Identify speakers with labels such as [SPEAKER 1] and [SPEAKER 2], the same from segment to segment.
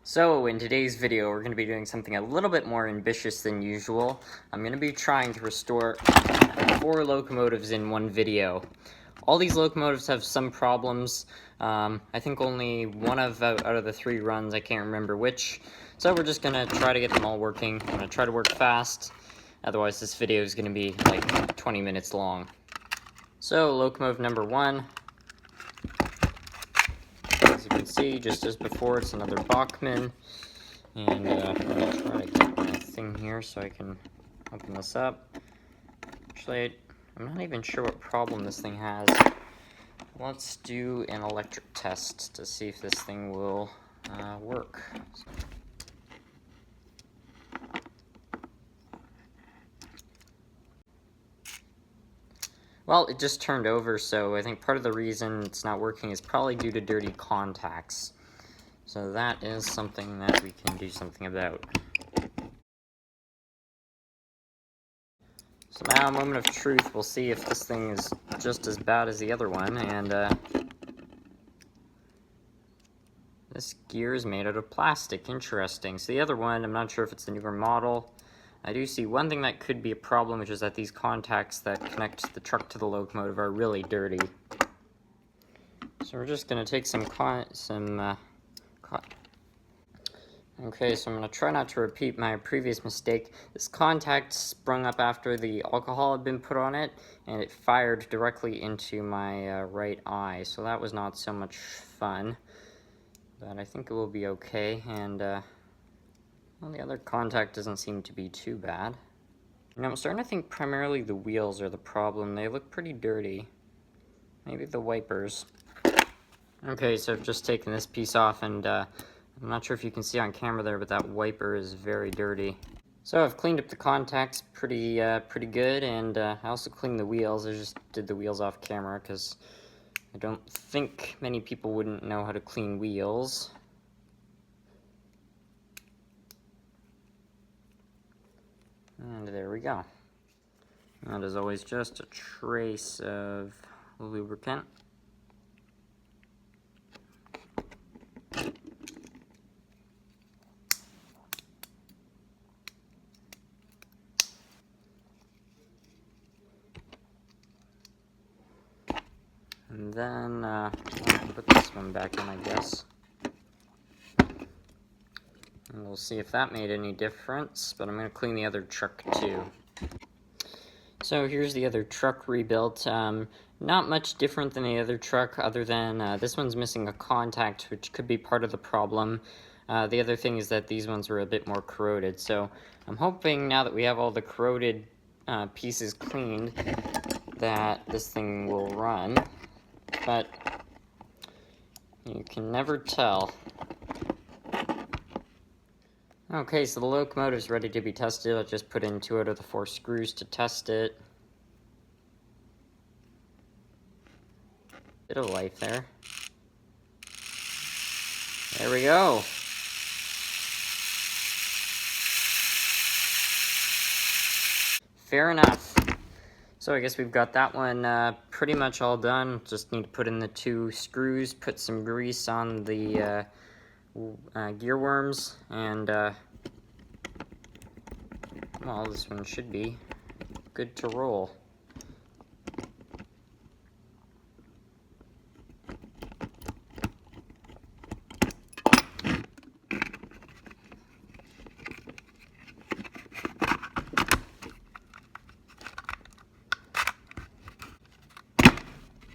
[SPEAKER 1] So in today's video, we're going to be doing something a little bit more ambitious than usual. I'm going to be trying to restore 4 locomotives in one video. All these locomotives have some problems. I think only one out of the 3 runs, I can't remember which. So we're just going to try to get them all working. I'm going to try to work fast. Otherwise this video is going to be like 20 minutes long. So locomotive number 1. As you can see, just as before, it's another Bachmann, and I'm going to try to get my thing here so I can open this up. Actually, I'm not even sure what problem this thing has. Let's do an electric test to see if this thing will work. Well, it just turned over, so I think part of the reason it's not working is probably due to dirty contacts. So that is something that we can do something about. So now, a moment of truth, we'll see if this thing is just as bad as the other one, and this gear is made out of plastic. Interesting. So the other one, I'm not sure if it's the newer model. I do see one thing that could be a problem, which is that these contacts that connect the truck to the locomotive are really dirty. So we're just going to take Okay, so I'm going to try not to repeat my previous mistake. This contact sprung up after the alcohol had been put on it, and it fired directly into my right eye. So that was not so much fun, but I think it will be okay. And well, the other contact doesn't seem to be too bad. You know, I'm starting to think primarily the wheels are the problem. They look pretty dirty. Maybe the wipers. Okay, so I've just taken this piece off, and I'm not sure if you can see on camera there, but that wiper is very dirty. So I've cleaned up the contacts pretty good, and I also cleaned the wheels. I just did the wheels off camera because I don't think many people wouldn't know how to clean wheels. And there we go. And as always, just a trace of lubricant. And then I'll put this one back in, I guess. And we'll see if that made any difference, but I'm going to clean the other truck too. So here's the other truck rebuilt. Not much different than the other truck, other than this one's missing a contact, which could be part of the problem. The other thing is that these ones were a bit more corroded, so I'm hoping now that we have all the corroded pieces cleaned that this thing will run, but you can never tell. Okay, so the locomotive's ready to be tested. I just put in 2 out of the 4 screws to test it. Bit of life there. There we go. Fair enough. So I guess we've got that one pretty much all done. Just need to put in the 2 screws, put some grease on the gear worms, and well, this one should be good to roll.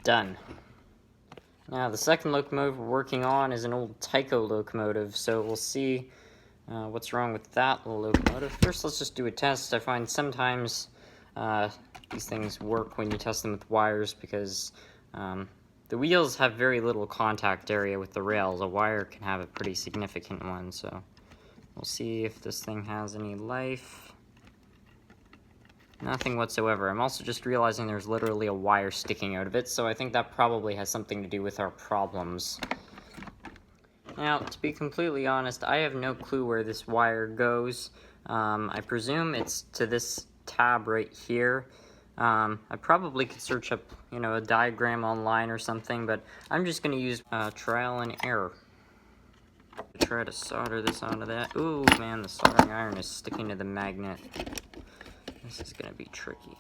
[SPEAKER 1] Done. Now the second locomotive we're working on is an old Tyco locomotive, so we'll see what's wrong with that locomotive. First, let's just do a test. I find sometimes these things work when you test them with wires because the wheels have very little contact area with the rails. A wire can have a pretty significant one, so we'll see if this thing has any life. Nothing whatsoever. I'm also just realizing there's literally a wire sticking out of it, so I think that probably has something to do with our problems. Now, to be completely honest, I have no clue where this wire goes. I presume it's to this tab right here. I probably could search up, you know, a diagram online or something, but I'm just going to use trial and error. try to solder this onto that. Ooh, man, the soldering iron is sticking to the magnet. This is gonna be tricky.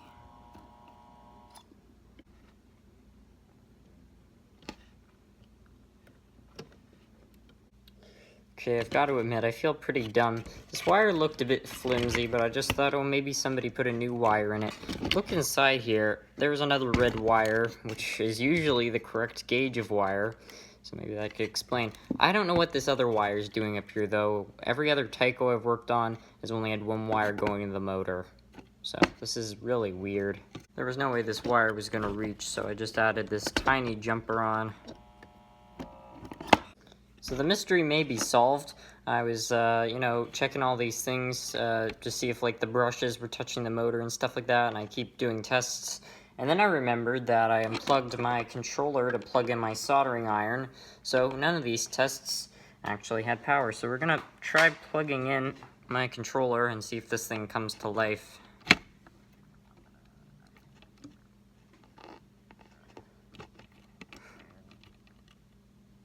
[SPEAKER 1] Okay, I've got to admit, I feel pretty dumb. This wire looked a bit flimsy, but I just thought, oh, maybe somebody put a new wire in it. Look inside here. There's another red wire, which is usually the correct gauge of wire. So maybe that could explain. I don't know what this other wire is doing up here, though. Every other Tyco I've worked on has only had one wire going into the motor. So this is really weird. There was no way this wire was going to reach, so I just added this tiny jumper on. So the mystery may be solved. I was, you know, checking all these things to see if, like, the brushes were touching the motor and stuff like that, and I keep doing tests. And then I remembered that I unplugged my controller to plug in my soldering iron, so none of these tests actually had power. So we're gonna try plugging in my controller and see if this thing comes to life.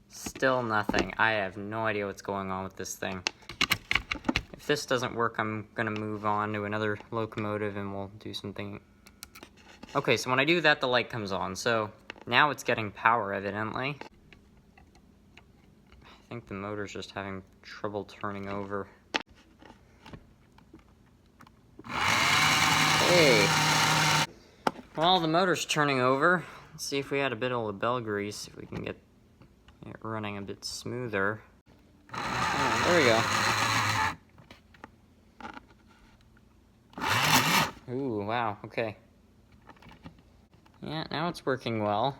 [SPEAKER 1] Still nothing. I have no idea what's going on with this thing. If this doesn't work, I'm gonna move on to another locomotive and we'll do something. Okay, so when I do that, the light comes on. So now it's getting power, evidently. I think the motor's just having trouble turning over. Hey. Well, the motor's turning over. Let's see if we add a bit of LaBelle grease, if we can get it running a bit smoother. Oh, there we go. Ooh, wow, okay. Yeah, now it's working well.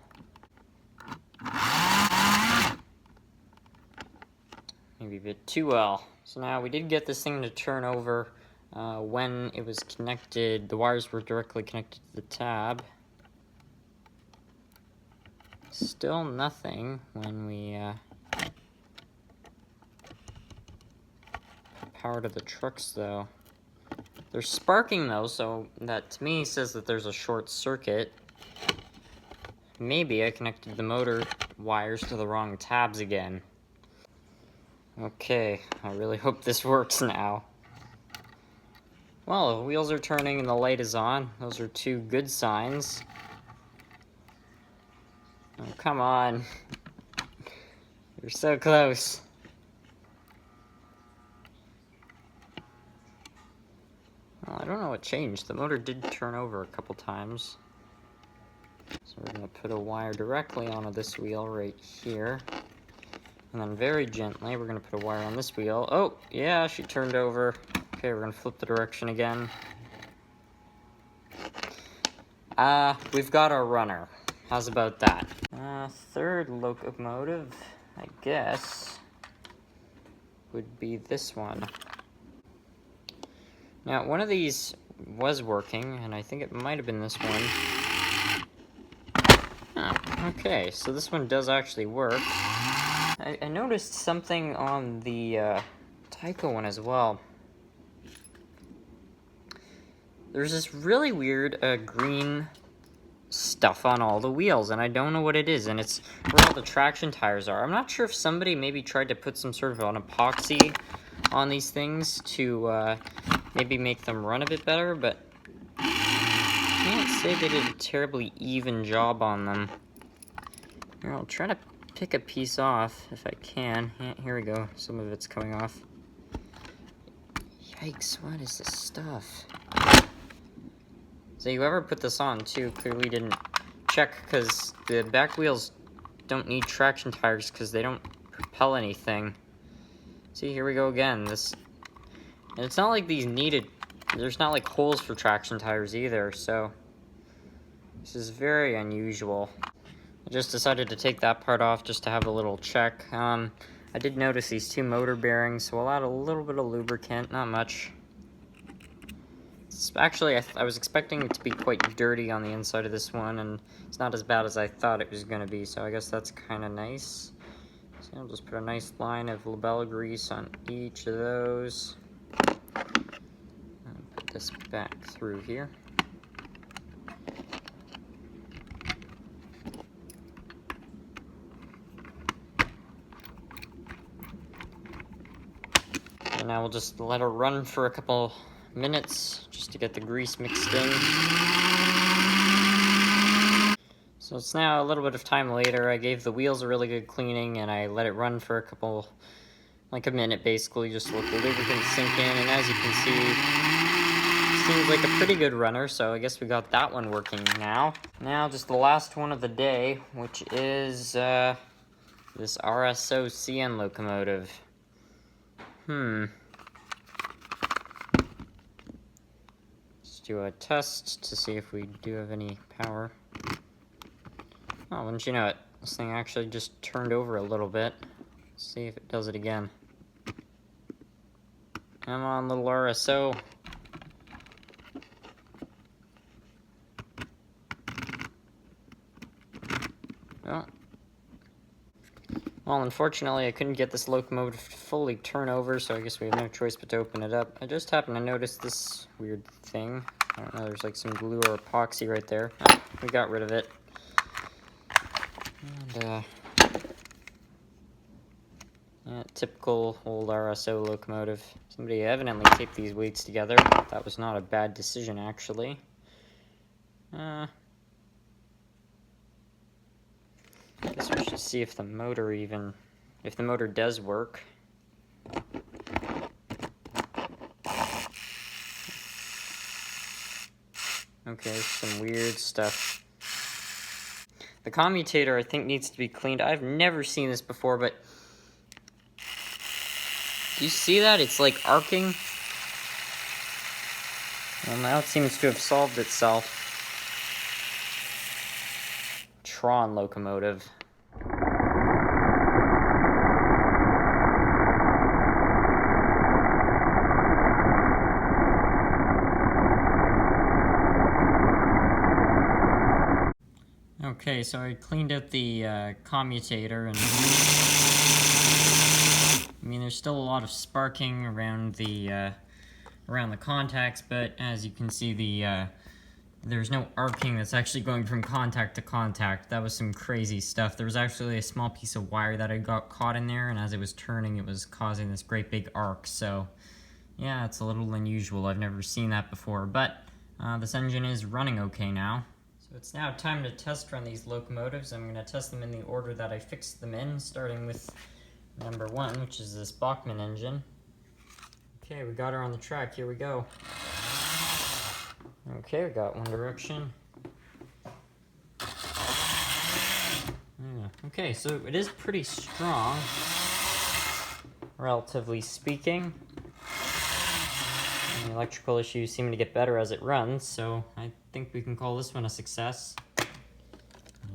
[SPEAKER 1] Maybe a bit too well. So now we did get this thing to turn over when it was connected. The wires were directly connected to the tab. Still nothing when we put power to the trucks, though. They're sparking, though, so that to me says that there's a short circuit. Maybe I connected the motor wires to the wrong tabs again. Okay, I really hope this works now. Well, the wheels are turning and the light is on. Those are two good signs. Oh, come on. You're so close. Well, I don't know what changed. The motor did turn over a couple times. So we're going to put a wire directly onto this wheel right here. And then very gently, we're going to put a wire on this wheel. Oh, yeah, she turned over. Okay, we're going to flip the direction again. We've got our runner. How's about that? Third locomotive, I guess, would be this one. Now, one of these was working, and I think it might have been this one. Oh, okay, so this one does actually work. I noticed something on the Tyco one as well. There's this really weird green stuff on all the wheels, and I don't know what it is, and it's where all the traction tires are. I'm not sure if somebody maybe tried to put some sort of an epoxy on these things to maybe make them run a bit better, but I can't say they did a terribly even job on them. Here, I'll try to pick a piece off if I can. Yeah, here we go. Some of it's coming off. Yikes, what is this stuff? So whoever put this on, too, clearly didn't check, because the back wheels don't need traction tires because they don't propel anything. See, here we go again. And it's not like these needed, there's not like holes for traction tires either, so this is very unusual. I just decided to take that part off just to have a little check. I did notice these two motor bearings, so I'll add a little bit of lubricant, not much. Actually, I was expecting it to be quite dirty on the inside of this one, and it's not as bad as I thought it was going to be, so I guess that's kind of nice. So I'll just put a nice line of LaBelle grease on each of those. And put this back through here. So now we'll just let her run for a couple minutes just to get the grease mixed in. So it's now a little bit of time later. I gave the wheels a really good cleaning and I let it run for a couple, like a minute basically, just to let the lubricant sink in. And as you can see, it seems like a pretty good runner, so I guess we got that one working now. Now just the last one of the day, which is this RSO CN locomotive. Let's do a test to see if we do have any power. Oh, wouldn't you know it, this thing actually just turned over a little bit. Let's see if it does it again. Come on, little RSO. Oh. Well, unfortunately, I couldn't get this locomotive to fully turn over, so I guess we have no choice but to open it up. I just happened to notice this weird thing. I don't know, there's like some glue or epoxy right there. Oh, we got rid of it. And, yeah, typical old RSO locomotive. Somebody evidently taped these weights together. That was not a bad decision, actually. I guess we should see if the motor does work. Okay, some weird stuff. The commutator, I think, needs to be cleaned. I've never seen this before, but do you see that? It's like arcing. Well, now it seems to have solved itself. Tron locomotive. Okay, so I cleaned out the commutator, and I mean, there's still a lot of sparking around the contacts, but as you can see, there's no arcing that's actually going from contact to contact. That was some crazy stuff. There was actually a small piece of wire that had got caught in there, and as it was turning, it was causing this great big arc. So, yeah, it's a little unusual. I've never seen that before, but this engine is running okay now. So it's now time to test run these locomotives. I'm going to test them in the order that I fixed them in, starting with number 1, which is this Bachmann engine. Okay, we got her on the track. Here we go. Okay, we got one direction. Okay, so it is pretty strong, relatively speaking. And the electrical issues seem to get better as it runs, so I think we can call this one a success.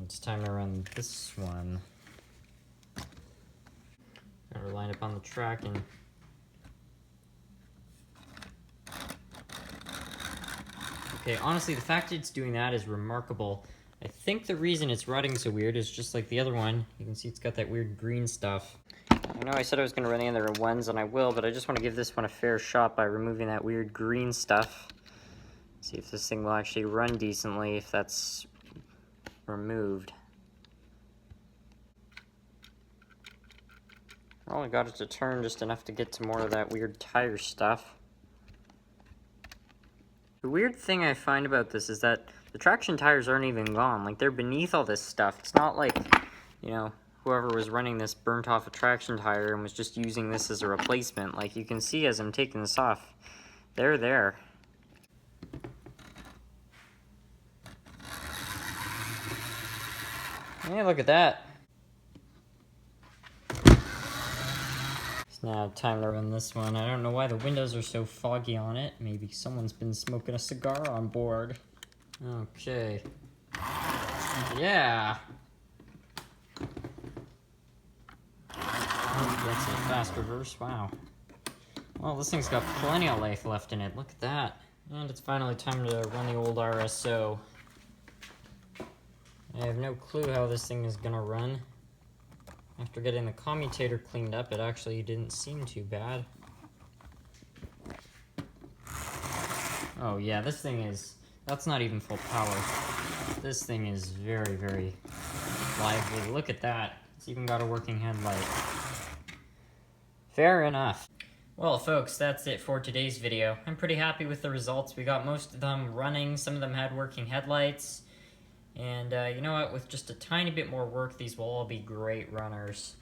[SPEAKER 1] It's time to run this one. Got her lined up on the track and okay, honestly, the fact that it's doing that is remarkable. I think the reason it's running so weird is just like the other one. You can see it's got that weird green stuff. I know I said I was going to run the other ones, and I will, but I just want to give this one a fair shot by removing that weird green stuff. See if this thing will actually run decently if that's removed. Well, I got it to turn just enough to get to more of that weird tire stuff. The weird thing I find about this is that the traction tires aren't even gone. Like, they're beneath all this stuff. It's not like, you know, whoever was running this burnt off a traction tire and was just using this as a replacement. Like, you can see as I'm taking this off, they're there. Hey, look at that. It's now time to run this one. I don't know why the windows are so foggy on it. Maybe someone's been smoking a cigar on board. Okay. Yeah. Oh, that's a fast reverse. Wow. Well, this thing's got plenty of life left in it. Look at that. And it's finally time to run the old RSO. I have no clue how this thing is gonna run. After getting the commutator cleaned up, it actually didn't seem too bad. Oh yeah, this thing is... that's not even full power. This thing is very, very lively. Look at that. It's even got a working headlight. Fair enough. Well, folks, that's it for today's video. I'm pretty happy with the results. We got most of them running, some of them had working headlights, and you know what, with just a tiny bit more work, these will all be great runners.